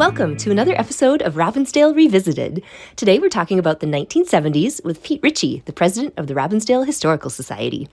Welcome to another episode of Robbinsdale Revisited. Today we're talking about the 1970s with Pete Ritchie, the president of the Robbinsdale Historical Society.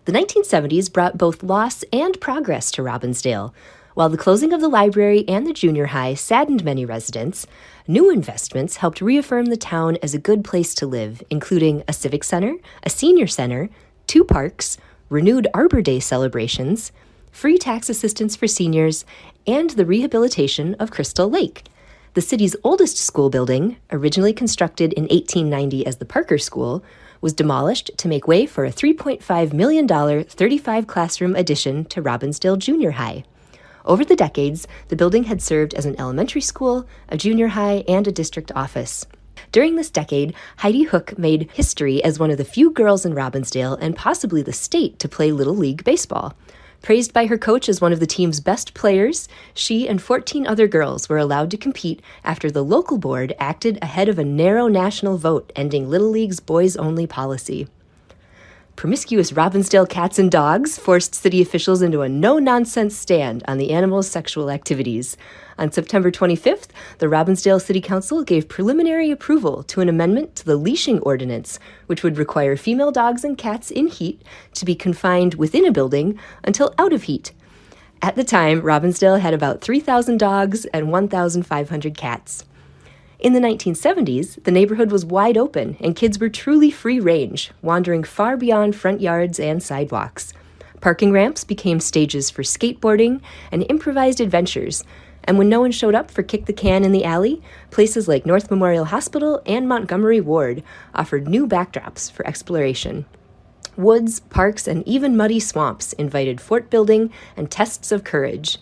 The 1970s brought both loss and progress to Robbinsdale. While the closing of the library and the junior high saddened many residents, new investments helped reaffirm the town as a good place to live, including a civic center, a senior center, 2 parks, renewed Arbor Day celebrations, free tax assistance for seniors, and the rehabilitation of Crystal Lake. The city's oldest school building, originally constructed in 1890 as the Parker School, was demolished to make way for a $3.5 million 35-classroom addition to Robbinsdale Junior High. Over the decades, the building had served as an elementary school, a junior high, and a district office. During this decade, Heidi Houck made history as one of the few girls in Robbinsdale and possibly the state to play Little League baseball. Praised by her coach as one of the team's best players, she and 14 other girls were allowed to compete after the local board acted ahead of a narrow national vote ending Little League's boys-only policy. Promiscuous Robbinsdale cats and dogs forced city officials into a no-nonsense stand on the animals' sexual activities. On September 25th, the Robbinsdale City Council gave preliminary approval to an amendment to the leashing ordinance, which would require female dogs and cats in heat to be confined within a building until out of heat. At the time, Robbinsdale had about 3,000 dogs and 1,500 cats. In the 1970s, the neighborhood was wide open and kids were truly free range, wandering far beyond front yards and sidewalks. Parking ramps became stages for skateboarding and improvised adventures, and when no one showed up for kick the can in the alley, places like North Memorial Hospital and Montgomery Ward offered new backdrops for exploration. Woods, parks, and even muddy swamps invited fort building and tests of courage.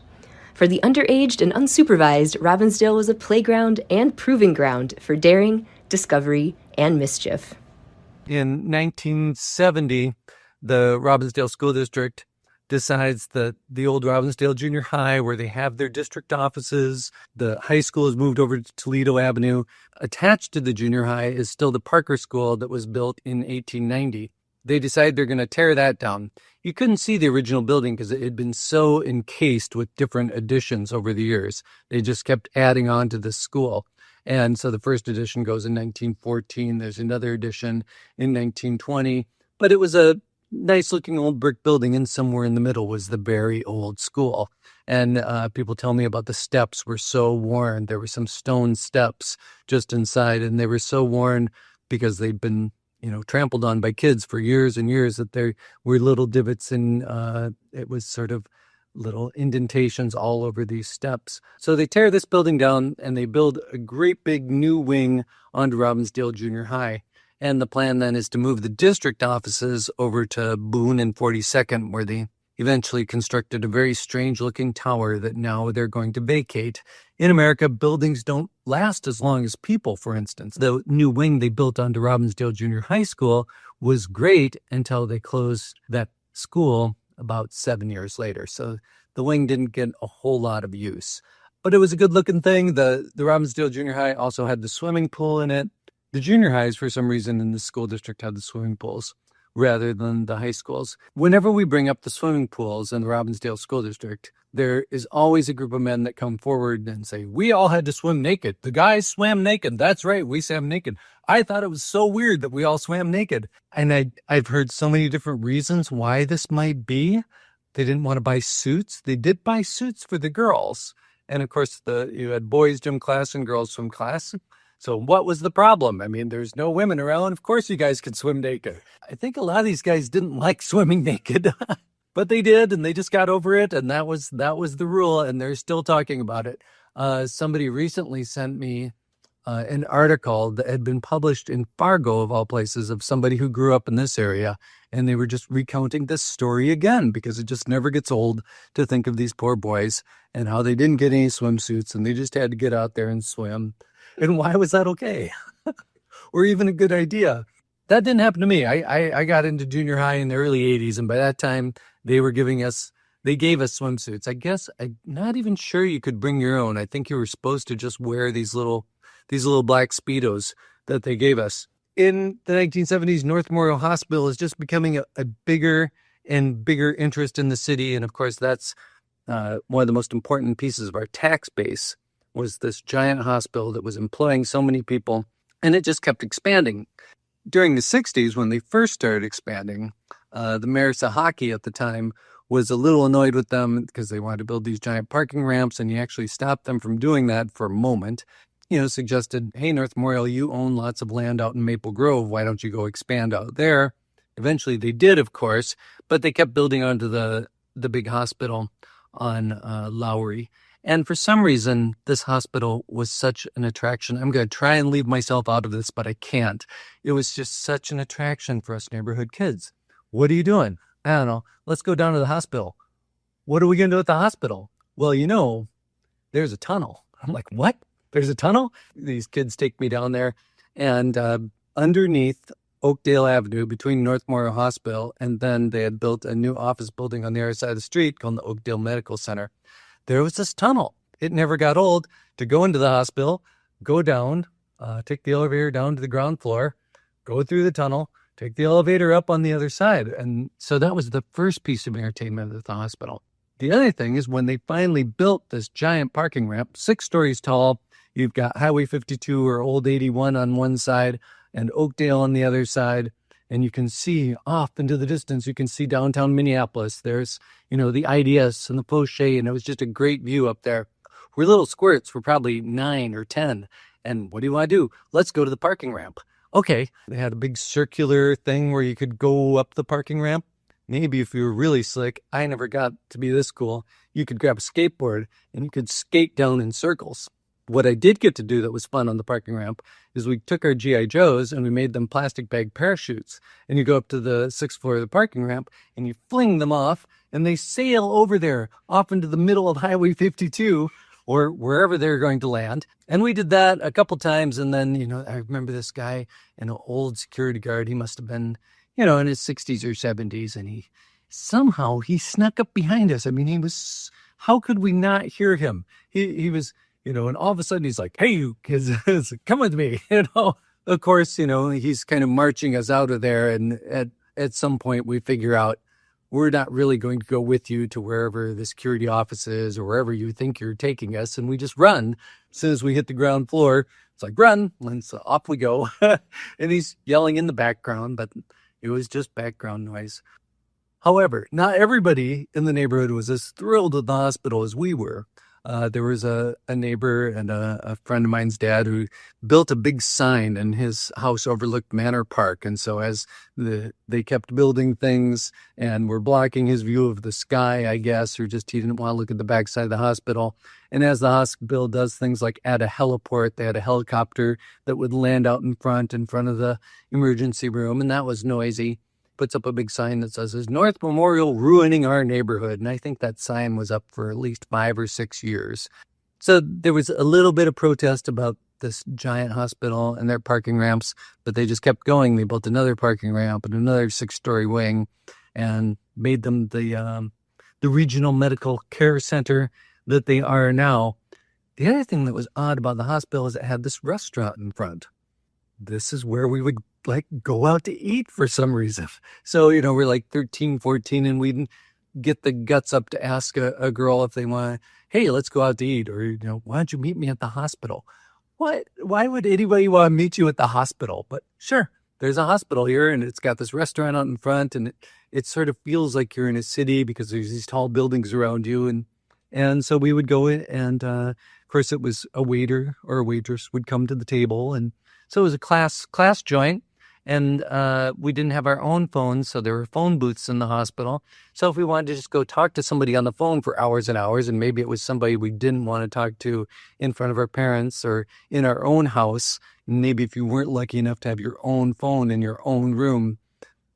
For the underaged and unsupervised, Robbinsdale was a playground and proving ground for daring, discovery, and mischief. In 1970, the Robbinsdale School District decides that the old Robbinsdale Junior High, where they have their district offices, the high school is moved over to Toledo Avenue. Attached to the junior high is still the Parker School that was built in 1890. They decide they're going to tear that down. You couldn't see the original building because it had been so encased with different additions over the years. They just kept adding on to the school. And so the first edition goes in 1914. There's another edition in 1920. But it was a nice looking old brick building, and somewhere in the middle was the very old school. And people tell me about the steps were so worn. There were some stone steps just inside, and they were so worn because they'd been trampled on by kids for years and years, that there were little divots and it was sort of little indentations all over these steps. So they tear this building down and they build a great big new wing onto Robbinsdale Junior High. And the plan then is to move the district offices over to Boone and 42nd, where they eventually constructed a very strange looking tower that now they're going to vacate. In America, buildings don't last as long as people, for instance. The new wing they built onto Robbinsdale Junior High School was great until they closed that school about 7 years later. So the wing didn't get a whole lot of use. But it was a good looking thing. The Robbinsdale Junior High also had the swimming pool in it. The junior highs, for some reason, in the school district had the swimming pools rather than the high schools. Whenever we bring up the swimming pools in the Robbinsdale School District, there is always a group of men that come forward and say, we all had to swim naked. The guys swam naked. That's right, we swam naked. I thought it was so weird that we all swam naked. And I've heard so many different reasons why this might be. They didn't want to buy suits. They did buy suits for the girls. And of course, you had boys' gym class and girls' swim class. So what was the problem? I mean, there's no women around. Of course you guys could swim naked. I think a lot of these guys didn't like swimming naked, but they did, and they just got over it, and that was the rule, and they're still talking about it. Somebody recently sent me an article that had been published in Fargo, of all places, of somebody who grew up in this area, and they were just recounting this story again, because it just never gets old to think of these poor boys and how they didn't get any swimsuits, and they just had to get out there and swim. And why was that okay? Or even a good idea? That didn't happen to me. I got into junior high in the early 80s, and by that time they gave us swimsuits. I guess I'm not even sure you could bring your own. I think you were supposed to just wear these little black Speedos that they gave us. In the 1970s, North Memorial Hospital is just becoming a bigger and bigger interest in the city. And of course, that's one of the most important pieces of our tax base. was this giant hospital that was employing so many people, and it just kept expanding. During the 60s, when they first started expanding, the mayor Sahaki at the time was a little annoyed with them because they wanted to build these giant parking ramps, and he actually stopped them from doing that for a moment. Suggested, hey, North Memorial, you own lots of land out in Maple Grove. Why don't you go expand out there? Eventually they did, of course, but they kept building onto the big hospital on Lowry. And for some reason, this hospital was such an attraction. I'm going to try and leave myself out of this, but I can't. It was just such an attraction for us neighborhood kids. What are you doing? I don't know. Let's go down to the hospital. What are we going to do at the hospital? Well, there's a tunnel. I'm like, what? There's a tunnel? These kids take me down there, and underneath Oakdale Avenue, between North Memorial Hospital, and then they had built a new office building on the other side of the street called the Oakdale Medical Center. There was this tunnel. It never got old to go into the hospital, go down, take the elevator down to the ground floor, go through the tunnel, take the elevator up on the other side. And so that was the first piece of entertainment at the hospital. The other thing is when they finally built this giant parking ramp, 6 stories tall, you've got Highway 52 or Old 81 on one side and Oakdale on the other side. And you can see off into the distance, you can see downtown Minneapolis. There's, the IDS and the Poche, and it was just a great view up there. We're little squirts. We're probably 9 or 10. And what do you want to do? Let's go to the parking ramp. Okay. They had a big circular thing where you could go up the parking ramp. Maybe if you were really slick, I never got to be this cool, you could grab a skateboard and you could skate down in circles. What I did get to do that was fun on the parking ramp is we took our G.I. Joes and we made them plastic bag parachutes. And you go up to the 6th floor of the parking ramp and you fling them off and they sail over there off into the middle of Highway 52 or wherever they're going to land. And we did that a couple times. And then, I remember this guy, an old security guard. He must have been, in his 60s or 70s. And he snuck up behind us. I mean, how could we not hear him? He was, and all of a sudden he's like, hey, you kids, come with me. Of course, he's kind of marching us out of there. And at some point we figure out we're not really going to go with you to wherever the security office is or wherever you think you're taking us. And we just run. As soon as we hit the ground floor, it's like, run. And so off we go. And he's yelling in the background, but it was just background noise. However, not everybody in the neighborhood was as thrilled at the hospital as we were. There was a neighbor and a friend of mine's dad who built a big sign, and his house overlooked Manor Park. And so as they kept building things and were blocking his view of the sky, I guess, or just he didn't want to look at the backside of the hospital. And as the hospital does things like add a heliport, they had a helicopter that would land out in front of the emergency room, and that was noisy. Puts up a big sign that says, "Is North Memorial ruining our neighborhood?" And I think that sign was up for at least 5 or 6 years. So there was a little bit of protest about this giant hospital and their parking ramps, but they just kept going. They built another parking ramp and another 6-story wing and made them the regional medical care center that they are now. The other thing that was odd about the hospital is it had this restaurant in front. This is where we would go out to eat for some reason. So, we're like 13, 14, and we'd get the guts up to ask a girl if they want, hey, let's go out to eat. Or, why don't you meet me at the hospital? What? Why would anybody want to meet you at the hospital? But sure, there's a hospital here and it's got this restaurant out in front, and it sort of feels like you're in a city because there's these tall buildings around you. And so we would go in and, of course, it was a waiter or a waitress would come to the table. And so it was a class joint. And we didn't have our own phones, so there were phone booths in the hospital. So if we wanted to just go talk to somebody on the phone for hours and hours, and maybe it was somebody we didn't want to talk to in front of our parents or in our own house, maybe if you weren't lucky enough to have your own phone in your own room,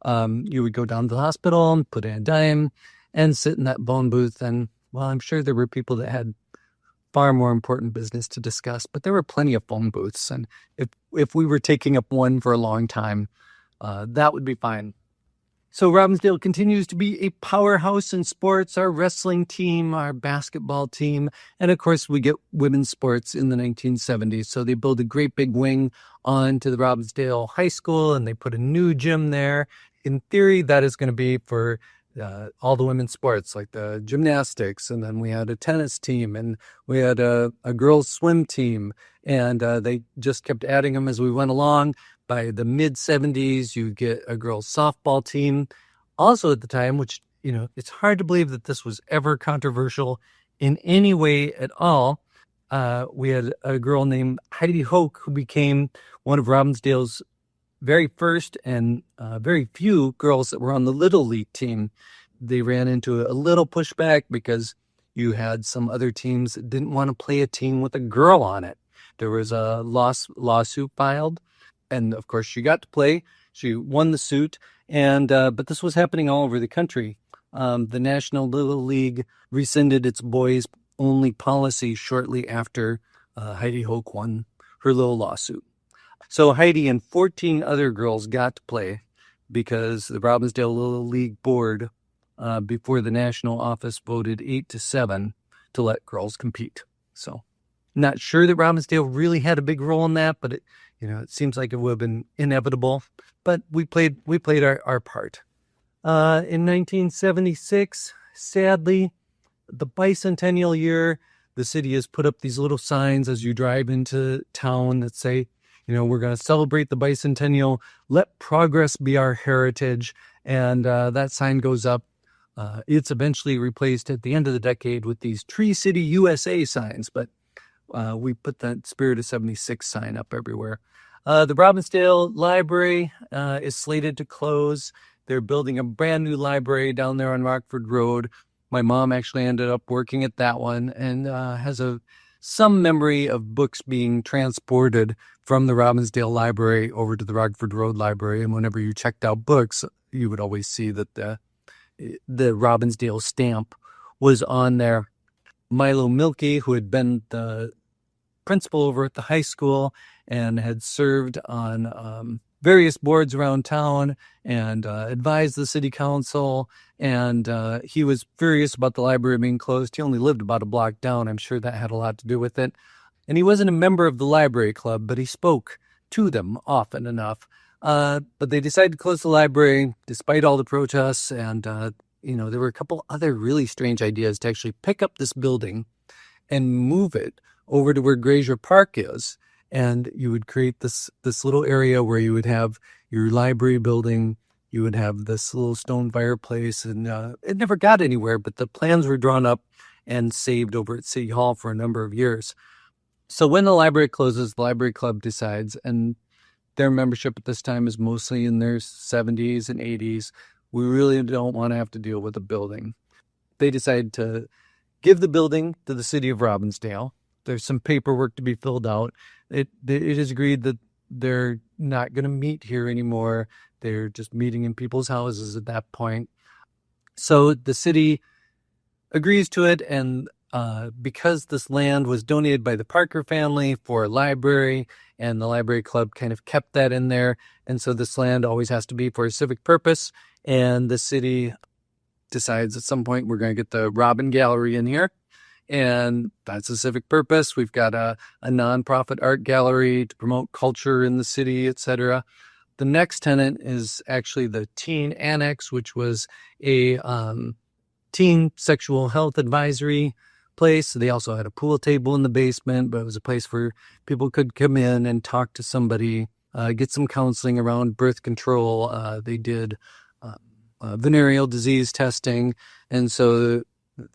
you would go down to the hospital, put in a dime, and sit in that phone booth. And, well, I'm sure there were people that had far more important business to discuss, but there were plenty of phone booths. And if we were taking up one for a long time, that would be fine. So Robbinsdale continues to be a powerhouse in sports, our wrestling team, our basketball team, and of course we get women's sports in the 1970s. So they build a great big wing onto the Robbinsdale High School and they put a new gym there. In theory, that is going to be for all the women's sports like the gymnastics, and then we had a tennis team, and we had a girls swim team, and they just kept adding them as we went along. By the mid 70s, you get a girls softball team. Also at the time, which, it's hard to believe that this was ever controversial in any way at all. We had a girl named Heidi Houck who became one of Robbinsdale's very first and very few girls that were on the Little League team. They ran into a little pushback because you had some other teams that didn't want to play a team with a girl on it. There was a lawsuit filed, and of course she got to play. She won the suit, and but this was happening all over the country. The National Little League rescinded its boys-only policy shortly after Heidi Houck won her little lawsuit. So Heidi and 14 other girls got to play because the Robbinsdale Little League board, before the national office, voted 8-7 to let girls compete. So not sure that Robbinsdale really had a big role in that, but it seems like it would have been inevitable. But we played our part. In 1976, sadly, the bicentennial year, the city has put up these little signs as you drive into town that say, we're going to celebrate the bicentennial. Let progress be our heritage. And that sign goes up. It's eventually replaced at the end of the decade with these Tree City USA signs. But we put that Spirit of 76 sign up everywhere. The Robbinsdale Library is slated to close. They're building a brand new library down there on Rockford Road. My mom actually ended up working at that one and has some memory of books being transported from the Robbinsdale Library over to the Rockford Road Library. And whenever you checked out books, you would always see that the Robbinsdale stamp was on there. Milo Milkey, who had been the principal over at the high school and had served on various boards around town and advised the city council. And he was furious about the library being closed. He only lived about a block down. I'm sure that had a lot to do with it. And he wasn't a member of the library club, but he spoke to them often enough. But they decided to close the library despite all the protests. And, there were a couple other really strange ideas to actually pick up this building and move it over to where Grazier Park is. And you would create this little area where you would have your library building. You would have this little stone fireplace, and it never got anywhere, but the plans were drawn up and saved over at City Hall for a number of years. So when the library closes, the library club decides, and their membership at this time is mostly in their 70s and 80s. We really don't want to have to deal with the building. They decide to give the building to the city of Robbinsdale. There's some paperwork to be filled out. It is agreed that they're not going to meet here anymore. They're just meeting in people's houses at that point. So the city agrees to it, and because this land was donated by the Parker family for a library, and the library club kind of kept that in there, and so this land always has to be for a civic purpose, and the city decides at some point we're going to get the Robin Gallery in here, and that's a civic purpose. We've got a nonprofit art gallery to promote culture in the city, etc. The next tenant is actually the Teen Annex, which was a teen sexual health advisory place. They also had a pool table in the basement, but it was a place where people could come in and talk to somebody, get some counseling around birth control. They did venereal disease testing. And so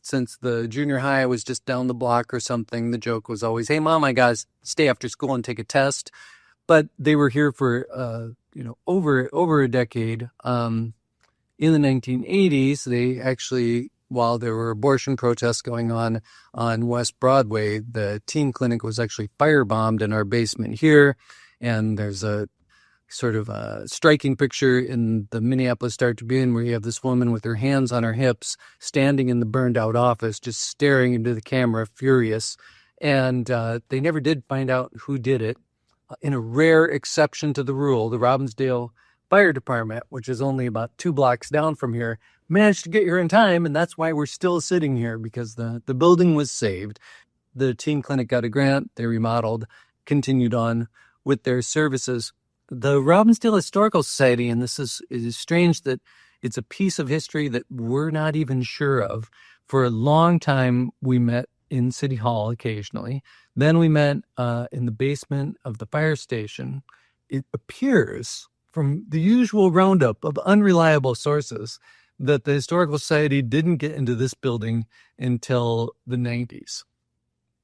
since the junior high was just down the block or something, the joke was always, hey, Mom, I got to stay after school and take a test. But they were here for, over a decade. In the 1980s, they actually, while there were abortion protests going on West Broadway, the teen clinic was actually firebombed in our basement here. And there's a sort of a striking picture in the Minneapolis Star-Tribune where you have this woman with her hands on her hips standing in the burned out office, just staring into the camera, furious. And they never did find out who did it. In a rare exception to the rule, the Robbinsdale Fire Department, which is only about 2 blocks down from here, managed to get here in time, and that's why we're still sitting here, because the building was saved. The teen clinic got a grant, they remodeled, continued on with their services. The Robbinsdale Historical Society, and this is strange that It's a piece of history that we're not even sure of. For a long time, we met in City Hall occasionally. Then we met in the basement of the fire station. It appears from the usual roundup of unreliable sources that the Historical Society didn't get into this building until the 90s.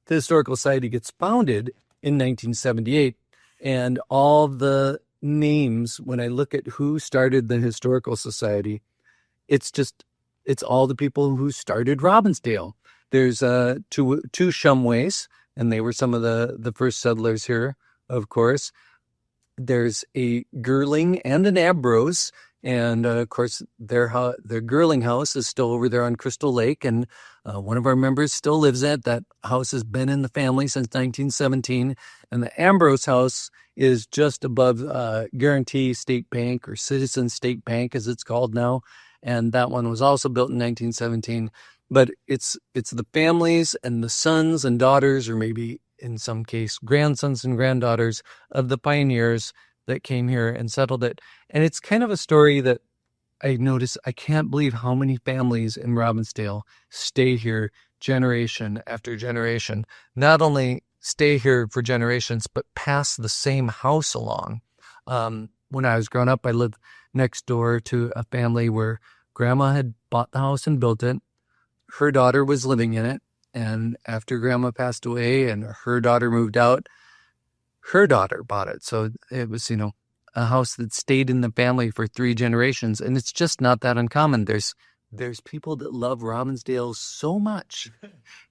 The Historical Society gets founded in 1978, and all the names, when I look at who started the Historical Society, it's all the people who started Robbinsdale. There's two Shumways, and they were some of the first settlers here, of course. There's a Girling and an Ambrose, and of course their Girling house is still over there on Crystal Lake, and one of our members still lives at that house. Has been in the family since 1917, and the Ambrose house is just above Guarantee State Bank, or Citizen State Bank as it's called now, and that one was also built in 1917. But it's the families and the sons and daughters, or maybe in some case grandsons and granddaughters of the pioneers that came here and settled it. And it's kind of a story that I notice. I can't believe how many families in Robbinsdale stay here generation after generation. Not only stay here for generations, but pass the same house along. When I was growing up, I lived next door to a family where Grandma had bought the house and built it. Her daughter was living in it. And after Grandma passed away and her daughter moved out, her daughter bought it. So it was, a house that stayed in the family for 3 generations. And it's just not that uncommon. There's people that love Robbinsdale so much.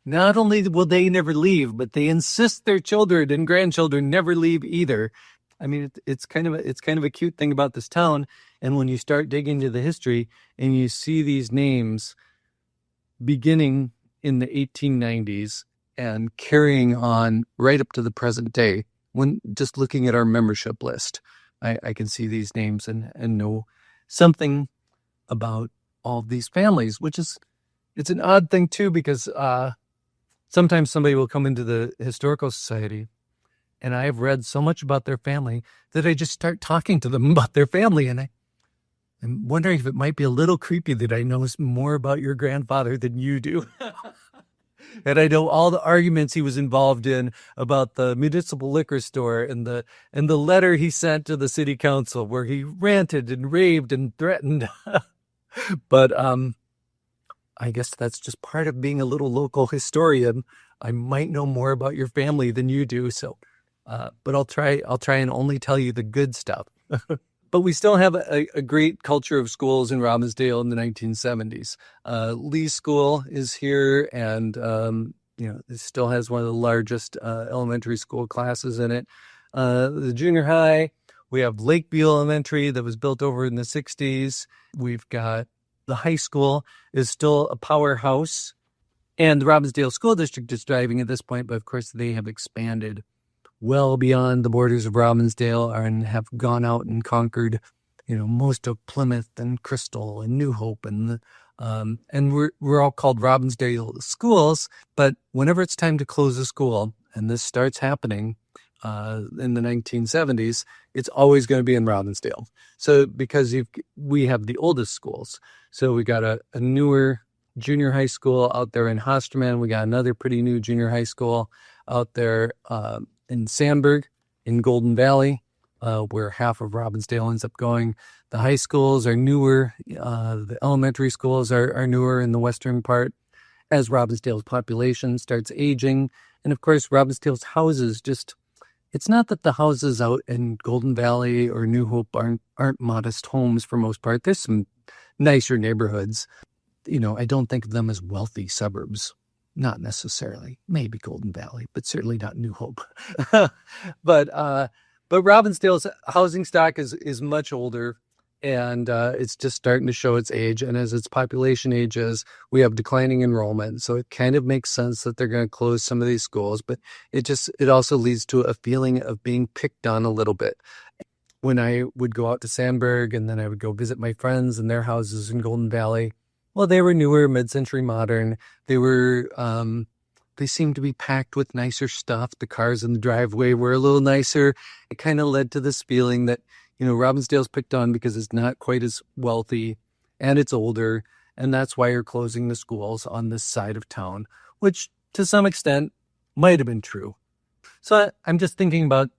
Not only will they never leave, but they insist their children and grandchildren never leave either. I mean, it's kind of a cute thing about this town. And when you start digging into the history and you see these names beginning in the 1890s and carrying on right up to the present day, when just looking at our membership list, I can see these names and know something about all of these families, it's an odd thing too, because sometimes somebody will come into the Historical Society and I have read so much about their family that I just start talking to them about their family. And I'm wondering if it might be a little creepy that I know more about your grandfather than you do. And I know all the arguments he was involved in about the municipal liquor store and the letter he sent to the city council where he ranted and raved and threatened. But I guess that's just part of being a little local historian. I might know more about your family than you do. So, but I'll try and only tell you the good stuff. But we still have a great culture of schools in Robbinsdale in the 1970s. Lee School is here, and it still has one of the largest elementary school classes in it. The junior high, we have Lakeview Elementary that was built over in the 60s. We've got the high school is still a powerhouse, and the Robbinsdale School District is thriving at this point, but of course they have expanded well beyond the borders of Robbinsdale and have gone out and conquered, most of Plymouth and Crystal and New Hope, and we're all called Robbinsdale schools. But whenever it's time to close a school, and this starts happening in the 1970s, it's always going to be in Robbinsdale. So because we have the oldest schools, so we got a newer junior high school out there in Hosterman. We got another pretty new junior high school out there in Sandburg, in Golden Valley, where half of Robbinsdale ends up going. The high schools are newer. The elementary schools are newer in the western part as Robbinsdale's population starts aging. And of course, Robbinsdale's houses it's not that the houses out in Golden Valley or New Hope aren't modest homes for most part. There's some nicer neighborhoods. I don't think of them as wealthy suburbs. Not necessarily. Maybe Golden Valley, but certainly not New Hope. But Robbinsdale's housing stock is much older, and it's just starting to show its age. And as its population ages, we have declining enrollment. So it kind of makes sense that they're going to close some of these schools, but it also leads to a feeling of being picked on a little bit. When I would go out to Sandburg and then I would go visit my friends in their houses in Golden Valley, well, they were newer, mid-century modern. They were, they seemed to be packed with nicer stuff. The cars in the driveway were a little nicer. It kind of led to this feeling that, Robbinsdale's picked on because it's not quite as wealthy and it's older, and that's why you're closing the schools on this side of town, which to some extent might have been true. So I'm just thinking about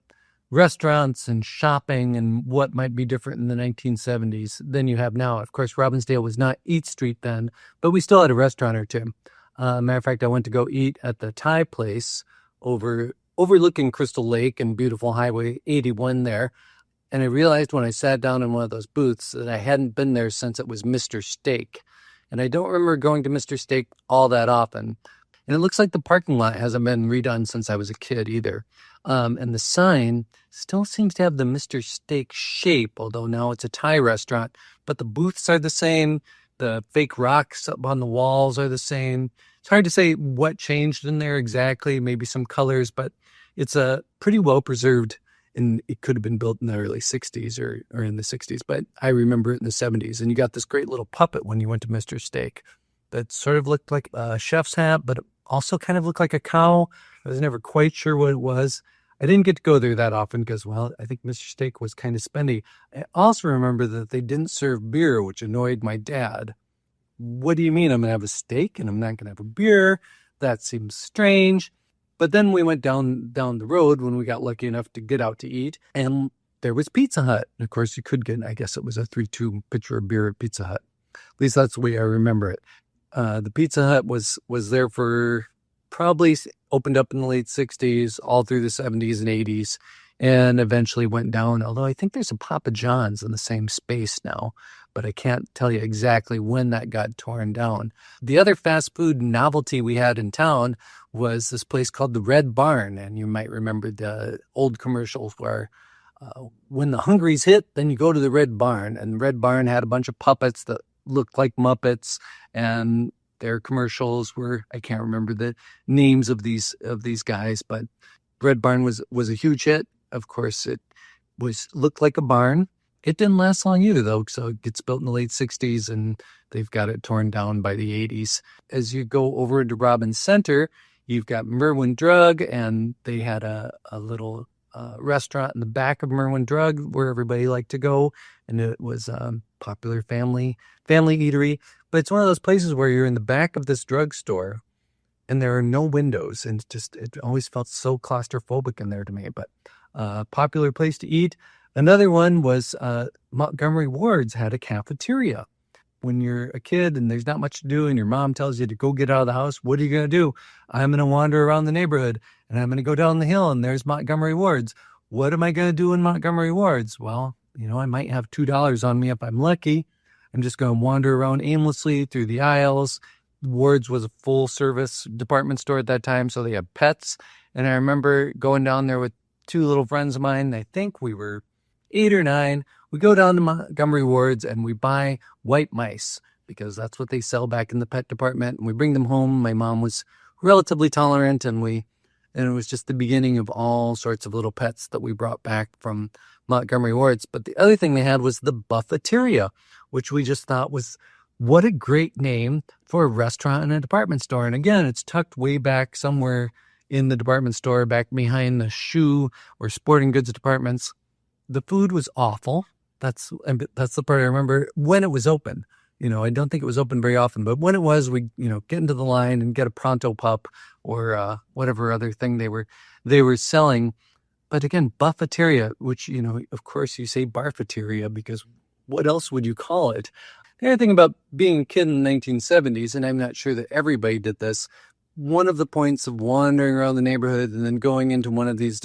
restaurants and shopping and what might be different in the 1970s than you have now. Of course, Robbinsdale was not Eat Street then, but we still had a restaurant or two. Matter of fact, I went to go eat at the Thai place overlooking Crystal Lake and beautiful Highway 81 there. And I realized when I sat down in one of those booths that I hadn't been there since it was Mr. Steak. And I don't remember going to Mr. Steak all that often. And it looks like the parking lot hasn't been redone since I was a kid either. And the sign still seems to have the Mr. Steak shape, although now it's a Thai restaurant. But the booths are the same. The fake rocks up on the walls are the same. It's hard to say what changed in there exactly, maybe some colors, but it's a pretty well preserved, and it could have been built in the early 60s or in the 60s, but I remember it in the 70s. And you got this great little puppet when you went to Mr. Steak that sort of looked like a chef's hat, but also kind of looked like a cow. I was never quite sure what it was. I didn't get to go there that often because, well, I think Mr. Steak was kind of spendy. I also remember that they didn't serve beer, which annoyed my dad. What do you mean I'm going to have a steak and I'm not going to have a beer? That seems strange. But then we went down the road when we got lucky enough to get out to eat, and there was Pizza Hut. And of course, you could get, I guess it was a 3-2 pitcher of beer at Pizza Hut. At least that's the way I remember it. The Pizza Hut was there for probably opened up in the late 60s, all through the 70s and 80s, and eventually went down. Although I think there's a Papa John's in the same space now, but I can't tell you exactly when that got torn down. The other fast food novelty we had in town was this place called the Red Barn. And you might remember the old commercials where when the hungries hit, then you go to the Red Barn. And the Red Barn had a bunch of puppets that looked like Muppets, and their commercials were, I can't remember the names of these guys, but Red Barn was a huge hit. Of course, it looked like a barn. It didn't last long either, though. So it gets built in the late 60s, and they've got it torn down by the 80s. As you go over into Robbins Center, you've got Merwin Drug, and they had a little restaurant in the back of Merwin Drug where everybody liked to go, and it was a popular family eatery. But it's one of those places where you're in the back of this drugstore, and there are no windows, and it always felt so claustrophobic in there to me. But popular place to eat. Another one was Montgomery Ward's had a cafeteria. When you're a kid and there's not much to do and your mom tells you to go get out of the house, what are you going to do? I'm going to wander around the neighborhood, and I'm going to go down the hill, and there's Montgomery Ward's. What am I going to do in Montgomery Ward's? Well, I might have $2 on me if I'm lucky. I'm just going to wander around aimlessly through the aisles. Ward's was a full-service department store at that time, so they had pets. And I remember going down there with two little friends of mine. I think we were 8 or 9. We go down to Montgomery Ward's and we buy white mice because that's what they sell back in the pet department. And we bring them home. My mom was relatively tolerant, and it was just the beginning of all sorts of little pets that we brought back from Montgomery Ward's. But the other thing they had was the Buffeteria, which we just thought was, what a great name for a restaurant and a department store. And again, it's tucked way back somewhere in the department store, back behind the shoe or sporting goods departments. The food was awful. That's the part I remember when it was open. I don't think it was open very often, but when it was, we, get into the line and get a Pronto Pup or whatever other thing they were selling. But again, Buffeteria, which, of course you say Barfeteria because what else would you call it? The other thing about being a kid in the 1970s, and I'm not sure that everybody did this, one of the points of wandering around the neighborhood and then going into one of these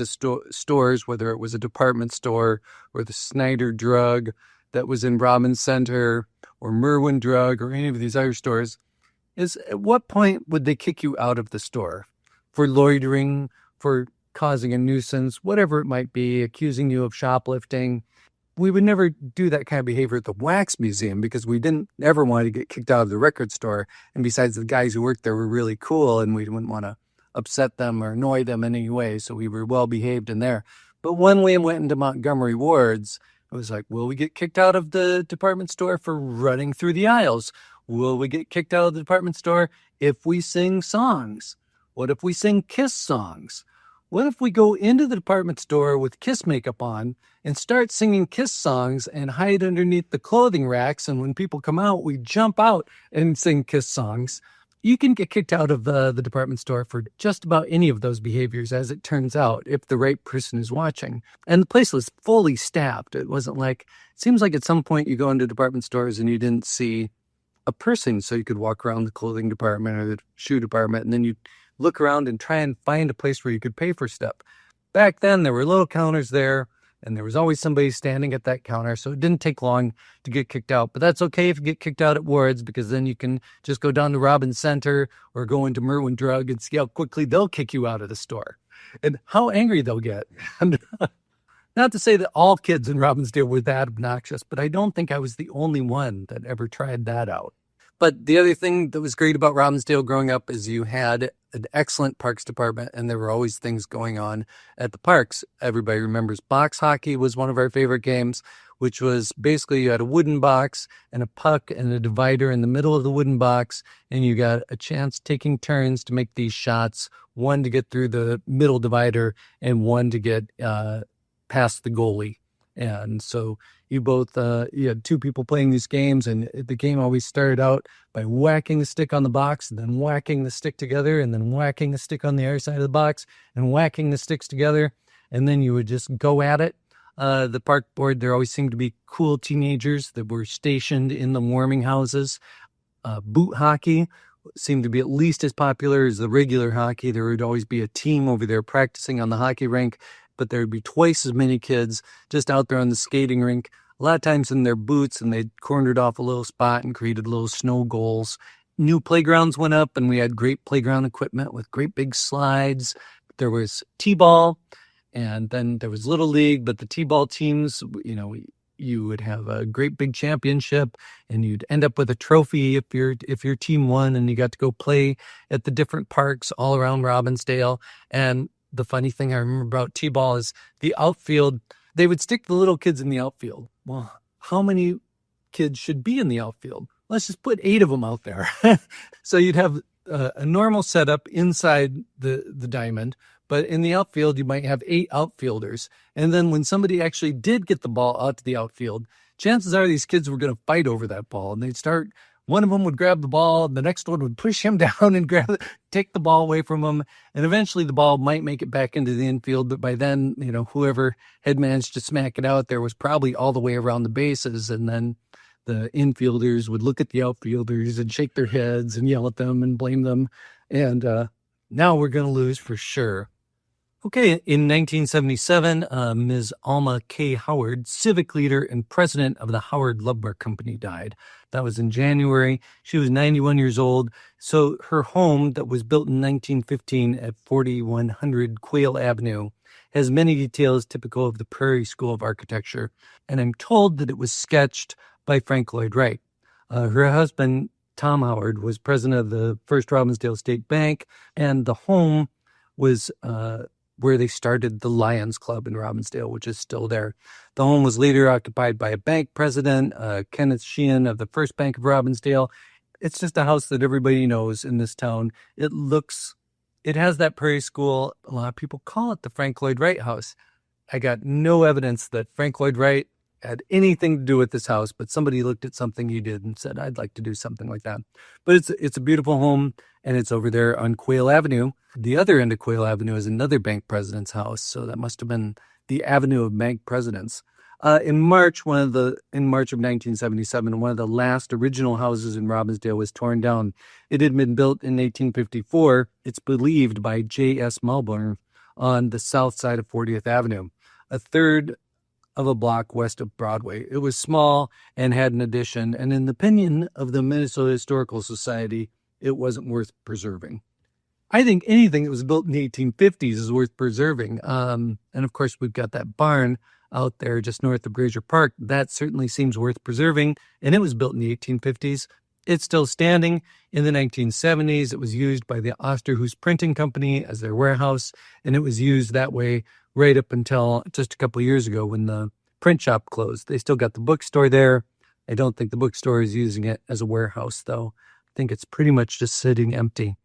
stores, whether it was a department store or the Snyder Drug that was in Robbins Center or Merwin Drug or any of these other stores, is at what point would they kick you out of the store for loitering, for causing a nuisance, whatever it might be, accusing you of shoplifting? We would never do that kind of behavior at the Wax Museum because we didn't ever want to get kicked out of the record store. And besides, the guys who worked there were really cool, and we wouldn't want to upset them or annoy them in any way. So we were well behaved in there. But when we went into Montgomery Ward's, it was like, will we get kicked out of the department store for running through the aisles? Will we get kicked out of the department store if we sing songs? What if we sing Kiss songs? what if we go into the department store with Kiss makeup on and start singing Kiss songs and hide underneath the clothing racks? And when people come out, we jump out and sing Kiss songs. You can get kicked out of the department store for just about any of those behaviors, as it turns out, if the right person is watching. And the place was fully staffed. It wasn't like, it seems like at some point you go into department stores and you didn't see a person, so you could walk around the clothing department or the shoe department, and then you look around and try and find a place where you could pay for stuff. Back then, there were little counters there, and there was always somebody standing at that counter, so it didn't take long to get kicked out. But that's okay if you get kicked out at Ward's, because then you can just go down to Robbins Center or go into Merwin Drug and see how quickly they'll kick you out of the store and how angry they'll get. Not to say that all kids in Robbinsdale were that obnoxious, but I don't think I was the only one that ever tried that out. But the other thing that was great about Robbinsdale growing up is you had an excellent parks department, and there were always things going on at the parks. Everybody remembers box hockey was one of our favorite games, which was basically you had a wooden box and a puck and a divider in the middle of the wooden box, and you got a chance taking turns to make these shots, one to get through the middle divider and one to get past the goalie. And so you had two people playing these games, and the game always started out by whacking the stick on the box and then whacking the stick together and then whacking the stick on the other side of the box and whacking the sticks together. And then you would just go at it. The park board, there always seemed to be cool teenagers that were stationed in the warming houses. Boot hockey seemed to be at least as popular as the regular hockey. There would always be a team over there practicing on the hockey rink, but there would be twice as many kids just out there on the skating rink, a lot of times in their boots, and they'd cornered off a little spot and created little snow goals. New playgrounds went up, and we had great playground equipment with great big slides. There was t-ball, and then there was Little League, but the t-ball teams, you would have a great big championship, and you'd end up with a trophy if your team won, and you got to go play at the different parks all around Robbinsdale. And the funny thing I remember about t-ball is the outfield, they would stick the little kids in the outfield. Well, how many kids should be in the outfield? Let's just put 8 of them out there. So you'd have a normal setup inside the diamond, but in the outfield, you might have 8 outfielders. And then when somebody actually did get the ball out to the outfield, chances are these kids were going to fight over that ball, and they'd start. One of them would grab the ball, and the next one would push him down and take the ball away from him. And eventually the ball might make it back into the infield. But by then, whoever had managed to smack it out there was probably all the way around the bases. And then the infielders would look at the outfielders and shake their heads and yell at them and blame them. And now we're going to lose for sure. Okay, in 1977, Ms. Alma K. Howard, civic leader and president of the Howard Lumber Company, died. That was in January. She was 91 years old. So her home, that was built in 1915 at 4100 Quail Avenue, has many details typical of the Prairie School of Architecture. And I'm told that it was sketched by Frank Lloyd Wright. Her husband, Tom Howard, was president of the First Robbinsdale State Bank, and the home was where they started the Lions Club in Robbinsdale, which is still there. The home was later occupied by a bank president, Kenneth Sheehan of the First Bank of Robbinsdale. It's just a house that everybody knows in this town. It has that Prairie School. A lot of people call it the Frank Lloyd Wright house. I got no evidence that Frank Lloyd Wright had anything to do with this house, but somebody looked at something he did and said, I'd like to do something like that. But it's a beautiful home, and it's over there on Quail Avenue. The other end of Quail Avenue is another bank president's house, so that must have been the Avenue of Bank Presidents. In March of 1977, one of the last original houses in Robbinsdale was torn down. It had been built in 1854, it's believed, by J.S. Melbourne on the south side of 40th Avenue, a third of a block west of Broadway. It was small and had an addition, and in the opinion of the Minnesota Historical Society, it wasn't worth preserving. I think anything that was built in the 1850s is worth preserving. And of course, we've got that barn out there just north of Grazier Park. That certainly seems worth preserving, and it was built in the 1850s. It's still standing. In the 1970s, it was used by the Osterhuus Printing Company as their warehouse, and it was used that way right up until just a couple of years ago when the print shop closed. They still got the bookstore there. I don't think the bookstore is using it as a warehouse, though. I think it's pretty much just sitting empty.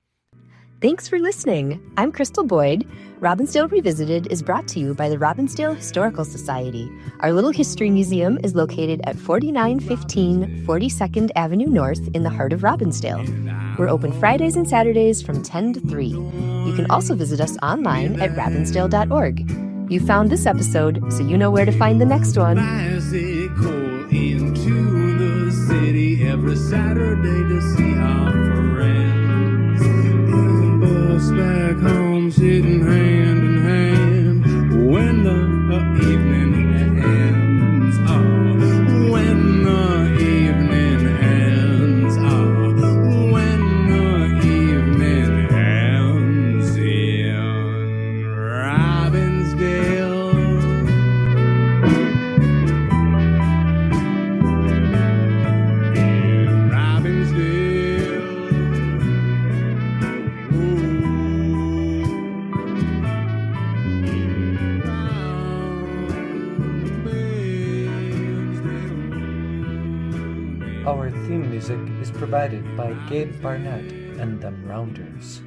Thanks for listening. I'm Crystal Boyd. Robbinsdale Revisited is brought to you by the Robbinsdale Historical Society. Our little history museum is located at 4915 42nd Avenue North in the heart of Robbinsdale. We're open Fridays and Saturdays from 10 to 3. You can also visit us online at robbinsdale.org. You found this episode, so you know where to find the next one. Bicycle into the city every Saturday to see our friends. In the bus back home, sitting hand in hand when the evening ends. Oh, when the evening ends. Oh, when the evening ends in Robbinsdale. Our theme music is provided by Gabe Barnett and Them Rounders.